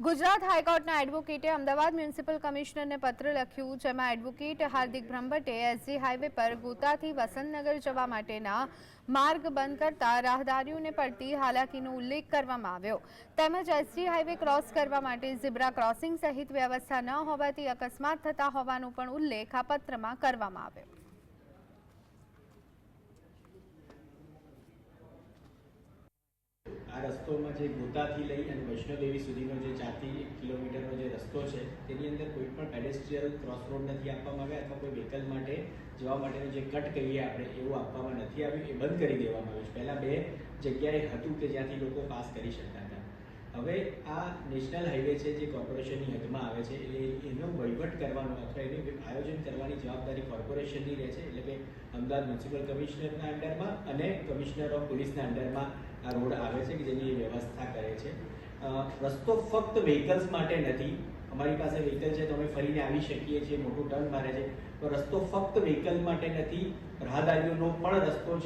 ગુજરાત હાઈકોર્ટના એડવોકેટે અમદાવાદ મ્યુનિસિપલ કમિશનરને પત્ર લખ્યું, જેમાં એડવોકેટ હાર્દિક બ્રહ્મભટ્ટે એસજી હાઈવે પર ગોતાથી વસંતનગર જવા માટેના માર્ગ બંધ કરતા રાહદારીઓને પડતી હાલાકીનો ઉલ્લેખ કરવામાં આવ્યો. તેમજ એસજી હાઈવે ક્રોસ કરવા માટે ઝીબ્રા ક્રોસિંગ સહિત વ્યવસ્થા ન હોવાથી અકસ્માત થતા હોવાનો પણ ઉલ્લેખ આ પત્રમાં કરવામાં આવ્યો. આ રસ્તોમાં જે ગોતાથી લઈ અને વૈષ્ણોદેવી સુધીનો જે 4 થી 1 કિલોમીટરનો જે રસ્તો છે તેની અંદર કોઈ પણ પેડેસ્ટ્રીયલ ક્રોસ રોડ નથી આપવામાં આવ્યા અથવા કોઈ વ્હીકલ માટે જવા માટેનો જે કટ કહીએ આપણે એવું આપવામાં નથી આવ્યું. એ બંધ કરી દેવામાં આવ્યું છે. પહેલાં 2 જગ્યાએ હતું કે જ્યાંથી લોકો પાસ કરી શકતા હતા. હવે આ નેશનલ હાઈવે છે જે કોર્પોરેશનની હદમાં આવે છે એટલે એનો વહીવટ કરવાનો અથવા એનું આયોજન કરવાની જવાબદારી કોર્પોરેશનની રહે છે. એટલે કે અમદાવાદ મ્યુનિસિપલ કમિશનરના અંડરમાં અને કમિશનર ઓફ પોલીસના અંડરમાં આ રોડ આવે છે કે જેની વ્યવસ્થા કરે છે. રસ્તો ફક્ત વ્હીકલ્સ માટે નથી. અમારી પાસે વ્હીકલ છે તો અમે ફરીને આવી શકીએ છીએ, મોટું ટર્ન મારે છે, તો રસ્તો ફક્ત વ્હીકલ માટે નથી, રાહદારીઓનો પણ રસ્તો છે.